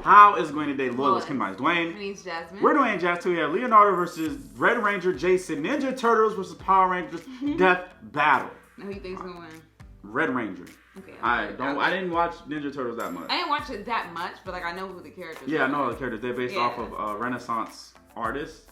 How is Dwayne today loyal as combines? Dwayne. My name's Jasmine. We're Dwayne and Jazz 2. We have Leonardo versus Red Ranger Jason. Ninja Turtles versus Power Rangers. Death Battle. Who do you think's gonna win? Red Ranger. Okay. I didn't watch Ninja Turtles that much. I didn't watch it that much, but like I know who the characters are. Yeah, I know the characters. They're based off of Renaissance artists.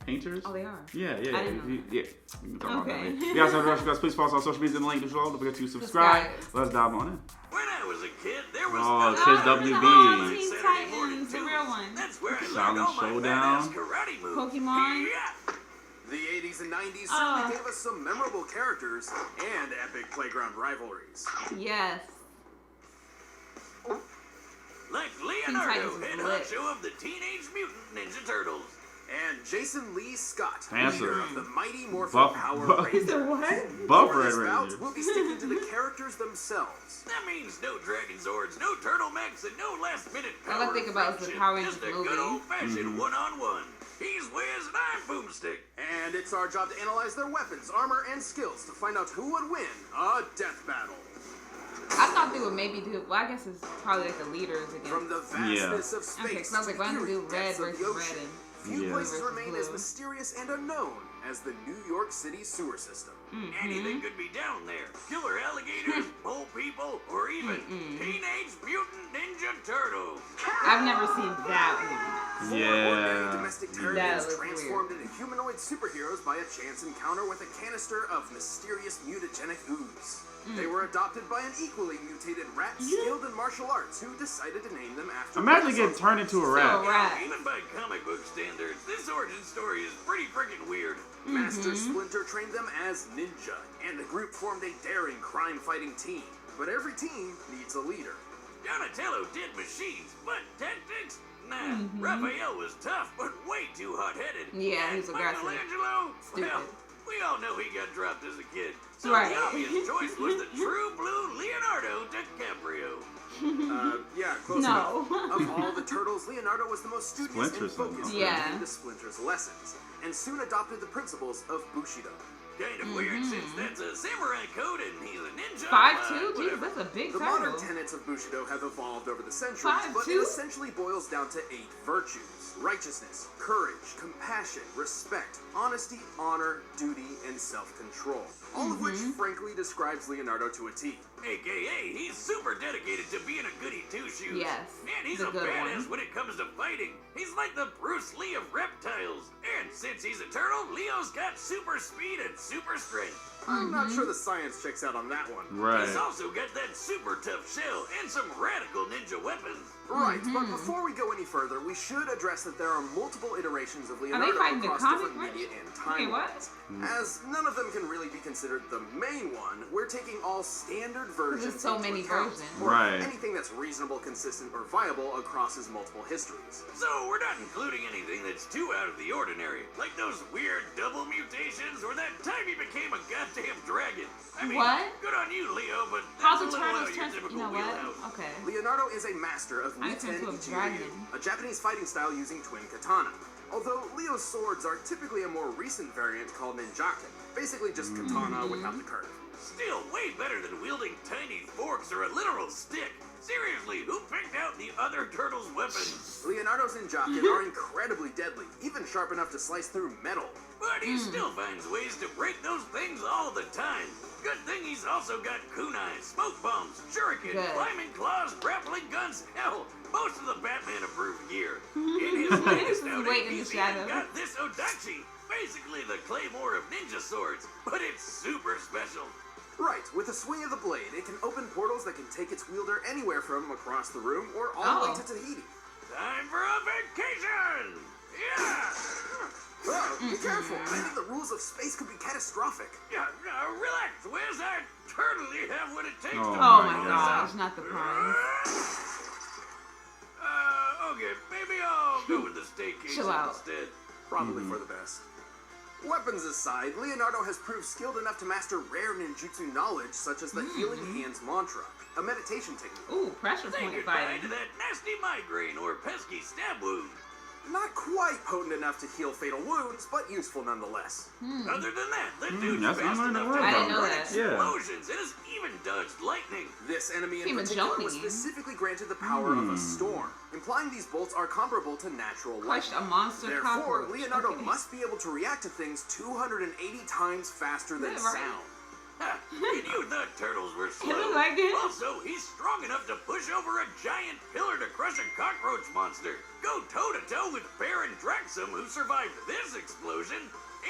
Painters? Oh, they are? Yeah. I didn't know that. Yeah. Okay. You guys have guys, please follow us on social media in the link below. Don't forget to subscribe. Let's dive on in. When I was a kid, there was Kids WB. Teen Titans, the real one. That's where I learned Silent all my Showdown. badass karate moves. Pokemon. Yeah. The 80s and 90s certainly gave us some memorable characters and epic playground rivalries. Yes. Like Titans Leonardo, is head lit. honcho of the Teenage Mutant Ninja Turtles. And Jason Lee Scott, Handsome. leader of the Mighty Morphin Buff- Power buff- Rangers. What? Buff For Red this bout, Ranger. we'll be sticking to the characters themselves. That means no Dragon Zords, no Turtlemechs, and no last-minute All I power think about is the friendship. Power Rangers Just a movie. good old-fashioned one-on-one. He's Wiz and I'm Boomstick. And it's our job to analyze their weapons, armor, and skills to find out who would win a death battle. I thought they would maybe do. Well, I guess it's probably like the leaders again. From the vastness of space Okay, so I was like, why don't they do red versus red and few Yeah. places versus remain blue? as mysterious and unknown as the New York City sewer system. Anything could be down there. Killer alligators, mole people, or even Teenage Mutant Ninja Turtles. I've never seen that Four ordinary Yeah. domestic That terrarians was transformed into humanoid superheroes by a chance encounter with a canister of mysterious mutagenic ooze. They were adopted by an equally mutated rat skilled in martial arts who decided to name them after Imagine getting Renaissance turned into a So rat. rat. Even by comic book standards, this origin story is pretty freaking weird. Master Splinter trained them as ninja, and the group formed a daring crime-fighting team. But every team needs a leader. Donatello did machines, but tactics? Nah. Raphael was tough, but way too hot-headed. Yeah, And he's aggressive. Michelangelo? Stupid. Well, we all know he got dropped as a kid. So Right. the obvious choice was the true blue Leonardo DiCaprio. Yeah, close No. enough. Of all the turtles, Leonardo was the most studious Splinter's and focused Yeah. when it came to Splinter's lessons, and soon adopted the principles of Bushido. Kind of weird since that's a samurai code and he's a ninja. 5'2"? but Jesus, that's a big The modern turtle. tenets of Bushido have evolved over the centuries, 5'2"? but it essentially boils down to 8 virtues: righteousness, courage, compassion, respect, honesty, honor, duty, and self-control. All of which, frankly, describes Leonardo to a T. AKA, he's super dedicated to being a goody two-shoes. Yes, And he's the a good badass one. when it comes to fighting. He's like the Bruce Lee of reptiles. And since he's a turtle, Leo's got super speed and super strength. I'm not sure the science checks out on that one. Right. He's also got that super tough shell and some radical ninja weapons. Right, but before we go any further, we should address that there are multiple iterations of Are they Leonardo fighting the across comic different media and Okay, what? timelines. As none of them can really be considered the main one, we're taking all standard versions There's so into many account, versions. or Right. anything that's reasonable, consistent, or viable across his multiple histories. So we're not including anything that's too out of the ordinary. Like those weird double mutations or that time he became a goddamn dragon. I mean, What? good on you, Leo, but How that's the a little out turtles of your turn? You typical know wheelhouse. what? Okay. Leonardo is a master of I turned Miten to a Ichiryu, dragon. a Japanese fighting style using twin katana. Although Leo's swords are typically a more recent variant called ninjaken, basically just katana without the curve. Still way better than wielding tiny forks or a literal stick. Seriously, who picked out the other turtles' weapons? Leonardo's ninjaken are incredibly deadly, even sharp enough to slice through metal. But he still finds ways to break those things all the time. Good thing he's also got kunai, smoke bombs, shuriken, Good. climbing claws, grappling guns, hell, most of the Batman-approved gear. In his latest Just outing, wait in the he's even shadows. got this Odachi, basically the Claymore of ninja swords, but it's super special. Right, with a swing of the blade, it can open portals that can take its wielder anywhere from across the room or all the way Oh. to Tahiti. Time for a vacation! Yeah! Oh, be careful. I think the rules of space could be catastrophic. Yeah, relax, Wiz. I totally have what it takes Oh to Oh my my this gosh, out. not the prize. Okay, maybe I'll go with the staycation Chill out. instead. Probably for the best. Weapons aside, Leonardo has proved skilled enough to master rare ninjutsu knowledge, such as the Healing Hands Mantra, a meditation technique. Ooh, pressure Say point goodbye fighting. to that nasty migraine or pesky stab wound. Not quite potent enough to heal fatal wounds, but useful nonetheless. Other than that, the dude's that's fast unlearned enough the to word. I didn't know run that. explosions and has even dodged lightning. This enemy in Team of particular was Johnny. specifically granted the power of a storm, implying these bolts are comparable to natural Crushed lightning. a monster Therefore, cockroach. Leonardo Okay. must be able to react to things 280 times faster than Is that right? sound. Ha, and you thought turtles were slow. look like it. Also, he's strong enough to push over a giant pillar to crush a cockroach monster. Go toe-to-toe with Baron Draxum, who survived this explosion,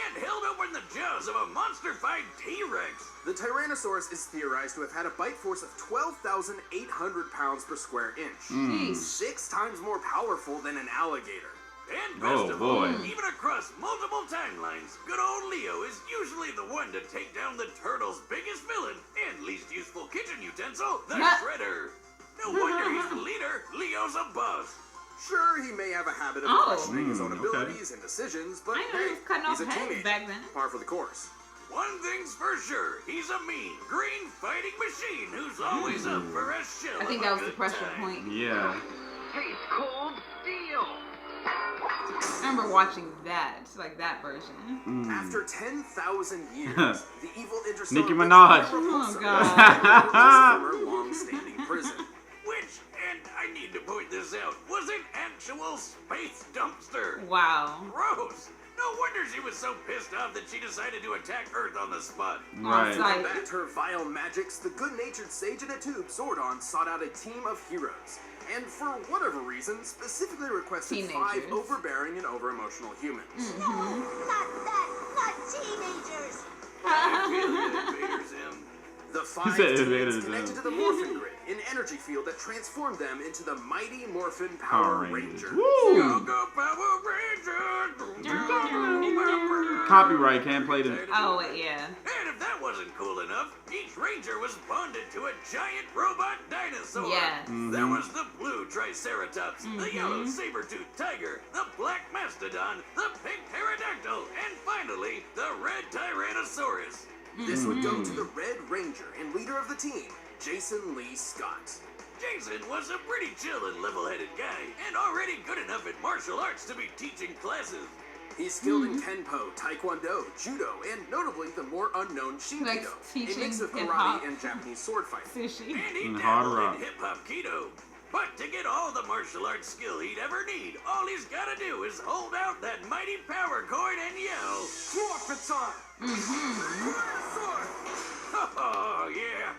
and held open the jaws of a monster-fied T-Rex. The Tyrannosaurus is theorized to have had a bite force of 12,800 pounds per square inch. Jeez. 6 times more powerful than an alligator. And best Oh, of all, boy. even across multiple timelines, good old Leo is usually the one to take down the turtle's biggest villain and least useful kitchen utensil, the Huh? Shredder. No wonder he's the leader. Leo's a boss. Sure, he may have a habit of Oh. questioning his own Okay. abilities and decisions, but I know he hey, was cutting off he's a heads teenager. back then. Par for the course. One thing's for sure, he's a mean, green fighting machine who's always up for a shell I think of that a was the good pressure time. point. Yeah. Tastes cold steel. I remember watching that, like that version. After 10,000 years, the evil interstellar Nicki Minaj. Oh, God. from her long-standing prison. Which, and I need to point this out, was an actual space dumpster. Wow. Gross. No wonder she was so pissed off that she decided to attack Earth on the spot. Right. On site. Combat her vile magics, the good-natured sage in a tube, Zordon, sought out a team of heroes. And for whatever reason, specifically requested 5 Teenagers. overbearing and over-emotional humans. Not teenagers. I feel it invaders him. The 5 said teams invaders, connected yeah. to the Morphin Grid, an energy field that transformed them into the mighty Morphin Power Power Rangers. Ranger. Woo! Go Power Rangers! Copyright, can't play the. Oh, wait, yeah. And if that wasn't cool enough, each ranger was bonded to a giant robot dinosaur. Yeah. There was the blue Triceratops, the yellow saber-toothed tiger, the black mastodon, the pink pterodactyl, and finally, the red Tyrannosaurus. This would go to the Red Ranger and leader of the team, Jason Lee Scott. Jason was a pretty chill and level-headed guy, and already good enough at martial arts to be teaching classes. He's skilled in Kenpo, Taekwondo, Judo, and notably the more unknown Like Shinkido, a teaching mix of hip-hop. karate and Japanese sword fighting. Sushi. And he And hard dabbled rock. in hip-hop keto. But to get all the martial arts skill he'd ever need, all he's gotta do is hold out that mighty power cord and yell, "Forfeit time!" Oh, yeah.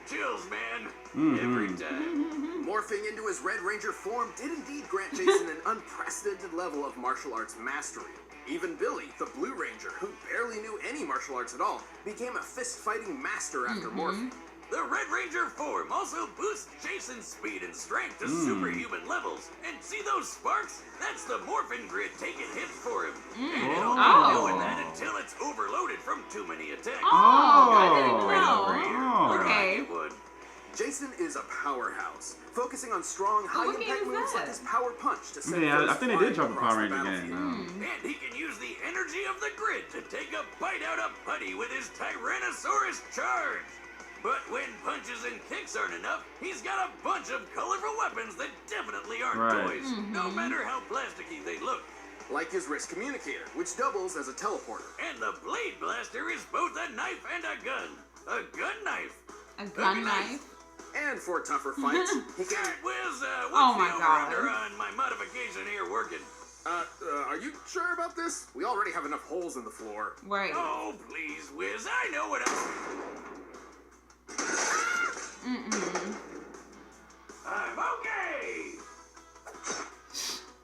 Chills, man. Every time. Morphing into his Red Ranger form did indeed grant Jason an unprecedented level of martial arts mastery. Even Billy, the Blue Ranger, who barely knew any martial arts at all, became a fist-fighting master after morphing. The Red Ranger form also boosts Jason's speed and strength to superhuman levels. And see those sparks? That's the Morphin Grid taking hits for him. And it'll keep Oh. doing that until it's overloaded from too many attacks. Oh, I didn't Right over know. here. Oh. Where Okay. I would. Jason is a powerhouse, focusing on strong, what high-impact game is moves like that? his Power Punch to send Yeah, I foes think they did flying drop a across Power the Ranger battlefield. game. And he can use the energy of the grid to take a bite out of Putty with his Tyrannosaurus charge. But when punches and kicks aren't enough, he's got a bunch of colorful weapons that definitely aren't Right. toys, no matter how plasticky they look. Like his wrist communicator, which doubles as a teleporter. And the Blade Blaster is both a knife and a gun. A gun knife. A gun knife. And for tougher fights, he can... What's Oh my the God. over-under on my modification here working? Are you sure about this? We already have enough holes in the floor. Right. Oh, please, Wiz, I know what I'm okay.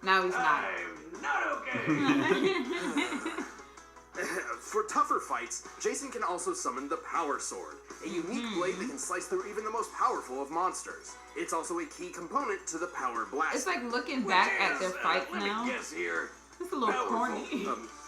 Now he's not. I'm not okay. For tougher fights, Jason can also summon the Power Sword, a unique blade that can slice through even the most powerful of monsters. It's also a key component to the Power Blaster. It's like looking back at their fights let now. me guess here. It's a little Powerful. corny.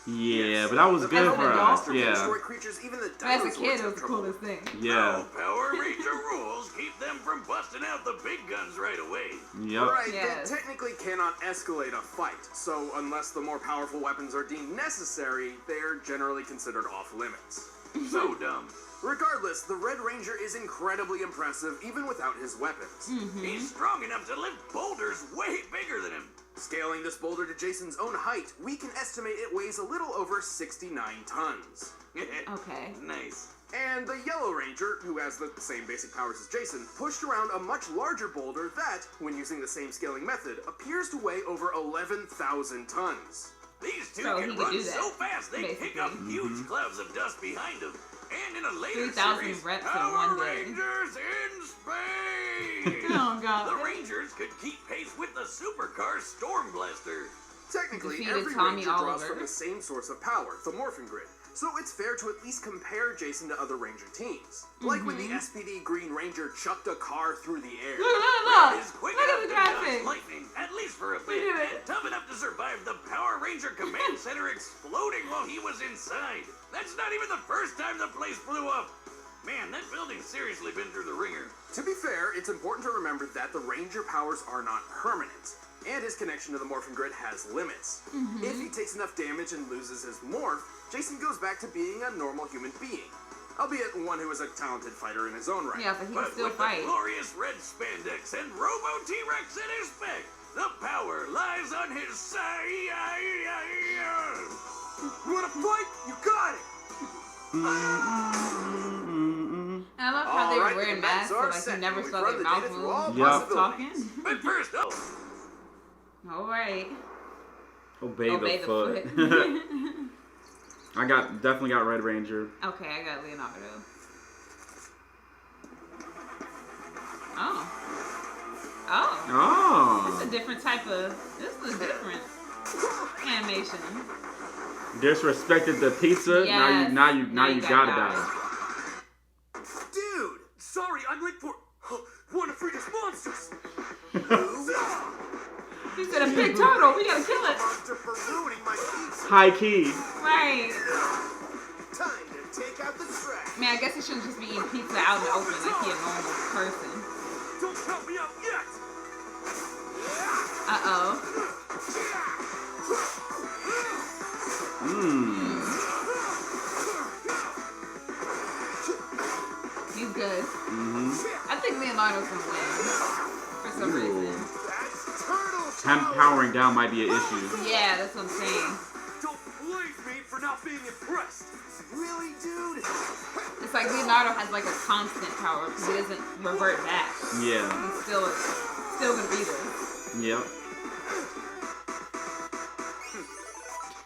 Yeah, but that was The good Power for us. Blaster can Yeah. destroy creatures even the But as a dinosaurs kid, it have was the trouble coolest thing. Yeah. No Power Ranger rules keep them from busting out the big guns right away. Yep. Right, Yes. they technically cannot escalate a fight, so unless the more powerful weapons are deemed necessary, they're generally considered off limits. So dumb. Regardless, the Red Ranger is incredibly impressive even without his weapons. He's strong enough to lift boulders way bigger than him. Scaling this boulder to Jason's own height, we can estimate it weighs a little over 69 tons. Okay. Nice. And the Yellow Ranger, who has the same basic powers as Jason, pushed around a much larger boulder that, when using the same scaling method, appears to weigh over 11,000 tons. These two So he can could run do that, so fast they kick up basically. huge clouds of dust behind them. And in a later 3,000 series, reps in Power one day. Rangers in space! Oh, God. The Rangers could keep pace with the supercar Storm Blaster. Technically, Defeated every Tommy Ranger draws Oliver. from the same source of power, the Morphin Grid, so it's fair to at least compare Jason to other Ranger teams. Like when the SPD Green Ranger chucked a car through the air. Look. Is quick Look enough at the to dodge graphics. lightning, at least for a Look bit, at it. and tough enough to survive the Power Ranger Command Center exploding while he was inside. That's not even the first time the place blew up. Man, that building's seriously been through the ringer. To be fair, it's important to remember that the Ranger powers are not permanent, and his connection to the Morphin Grid has limits. If he takes enough damage and loses his morph, Jason goes back to being a normal human being, albeit one who is a talented fighter in his own right. Yeah, but he can But still with fight. the glorious red spandex and Robo T-Rex at his back, the power lies on his side. You wanna fight? You got it! And I love how they Alright, were wearing the bets masks, so are like you set. never We've saw run their the mouth data through move. all While possibilities. talking. But first, Alright. Obey Obey the the foot. foot. I definitely got Red Ranger. Okay, I got Leonardo. Oh. Oh. Oh. It's a different type of. This is a different animation. Disrespected the pizza. Yes. Now you gotta die. die. Dude! Sorry, I'm late for one of Frida's monsters! He said a big turtle. We gotta kill it. Monster for ruining my pizza! High key. Right. Time to take out the trash! Man, I guess he shouldn't just be eating pizza out in the open like he a normal person. Don't count me out yet! Uh-oh. He's good. I think Leonardo's gonna win. For some reason. That's turtle Him powering down might be an issue. Yeah, that's what I'm saying. Don't blame me for not being impressed! Really, dude? It's like Leonardo has like a constant power because he doesn't revert back. Yeah. He's still gonna be there. Yep.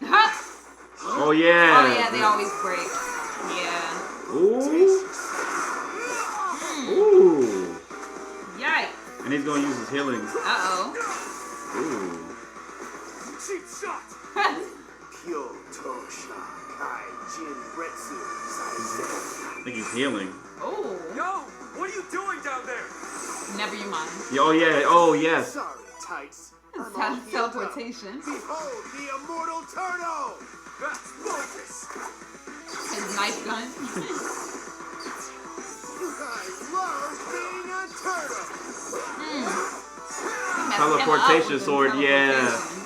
Huh? Oh yeah. Oh yeah, they always break. Yeah. Ooh. Ooh. Yikes. And he's gonna use his healing. Uh-oh. Ooh. Cheap shot! Kyotosha Kai Jin Retsu I think he's healing. Oh. Yo! What are you doing down there? Never you mind. Oh yeah. Oh yes. Sorry, tights. It's teleportation. Behold the immortal turtle! That's focus! His knife gun. I love being a turtle! He messed him up Teleportation with sword, yeah. teleportation.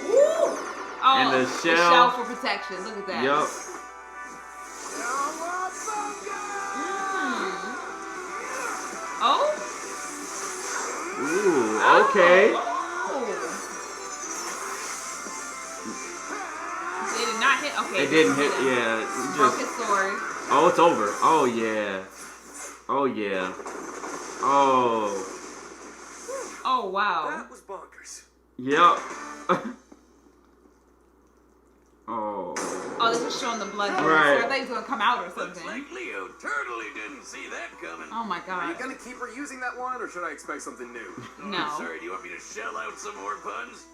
Woo! Oh, And the shell shell. for protection. Look at that. Yup. Oh? Ooh. Okay. Oh. They did not hit. Okay. It didn't hit. him. Yeah. It Broke just. his sword. Oh, it's over. Oh yeah. Oh yeah. Oh. Oh wow. That was bonkers. Yep. Oh. Oh, this is showing the blood. Right. I thought he was gonna come out or looks something. like Leo totally didn't see that coming. Oh my Are you god. gonna keep reusing that one, or should I expect something new? No. I'm sorry, do you want me to shell out some more puns?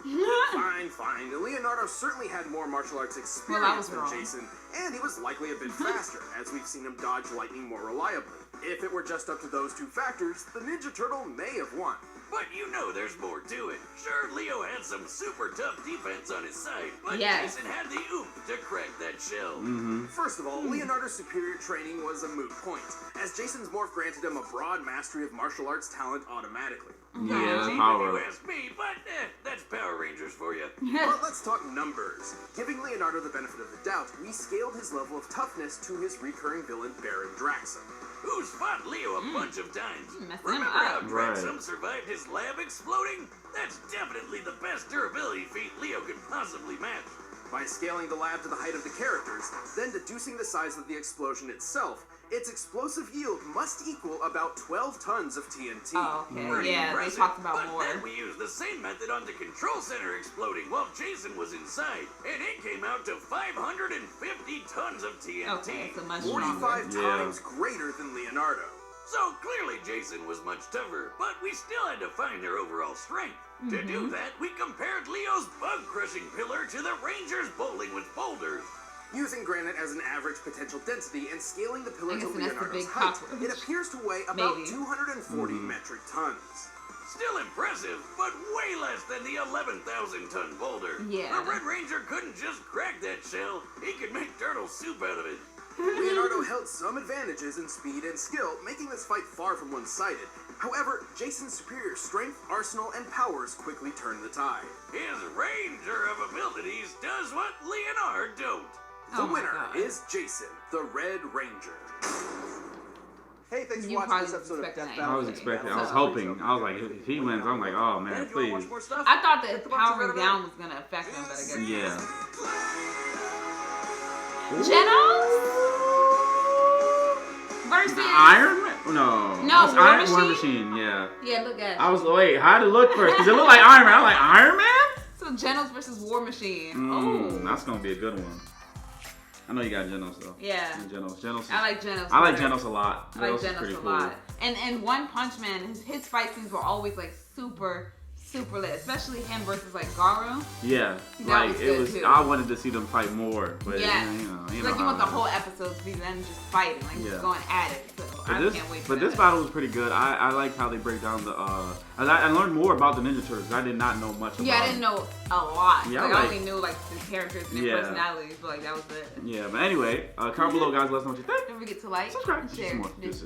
Fine. Leonardo certainly had more martial arts experience Well, I was than wrong. Jason, and he was likely a bit faster, as we've seen him dodge lightning more reliably. If it were just up to those two factors, the Ninja Turtle may have won. But you know there's more to it. Sure, Leo had some super tough defense on his side, but Yes. Jason had the oomph to crack that shell. First of all, Leonardo's superior training was a moot point, as Jason's morph granted him a broad mastery of martial arts talent automatically. Yeah, Cheap if power. you ask me, but that's That's Power Rangers for you. But let's talk numbers. Giving Leonardo the benefit of the doubt, we scaled his level of toughness to his recurring villain Baron Draxum. Who's fought Leo a bunch of times. Messed him Remember how up. Draxum survived his lab exploding? That's definitely the best durability feat Leo could possibly match. By scaling the lab to the height of the characters, then deducing the size of the explosion itself, its explosive yield must equal about 12 tons of TNT. Oh, okay. Pretty Yeah, impressive, they talked about but more. then we used the same method on the control center exploding while Jason was inside, and it came out to 550 tons of TNT. Okay, so much stronger. 45 Yeah. times greater than Leonardo. So clearly Jason was much tougher, but we still had to find their overall strength. To do that, we compared Leo's bug-crushing pillar to the Rangers bowling with boulders. Using granite as an average potential density and scaling the pillar I to guess that's the Leonardo's big height, cockroach. it appears to weigh about Maybe. 240 metric tons. Still impressive, but way less than the 11,000-ton boulder. Yeah. The Red Ranger couldn't just crack that shell, he could make turtle soup out of it. Leonardo held some advantages in speed and skill, making this fight far from one-sided. However, Jason's superior strength, arsenal, and powers quickly turned the tide. His Ranger of abilities does what Leonardo don't. The Oh my winner God. is Jason, the Red Ranger. Hey, thanks for You watching probably this episode of expected Death that. I Battle. was expecting. I was So- hoping. I was like, if he wins, I'm like, oh And man, if you want to please. watch more stuff, I thought that hit the boxes powering right over down was gonna affect them, but I guess. Yeah. Genos versus Iron Man? No. No, That's War War Machine? Machine. Yeah. Yeah, look at it. I was wait. How did it look first? Because it looked like Iron Man. I'm like Iron Man. So Genos versus War Machine. That's gonna be a good one. I know you got Genos though. Yeah. Genos. I like Genos. I like better. Genos a lot. I like Genos is pretty Genos a cool. lot. And One Punch Man, his fight scenes were always like super lit, especially him versus like Garu. Yeah, That like was it good, was. too. I wanted to see them fight more, but Yeah. you know It's like you how want the it is. whole episode to be them just fighting, like Yeah. just going at it. So But I this, can't wait for but that. this battle was pretty good. I liked how they break down the. I learned more about the Ninja Turtles. I did not know much about. Yeah, I didn't know a lot. Yeah, like, I like- only knew like the characters and their Yeah. personalities, but like that was it. Yeah, but anyway, comment below, guys. Let us know what you think. Don't forget to like, Subscribe. and See share some more. this Deuces.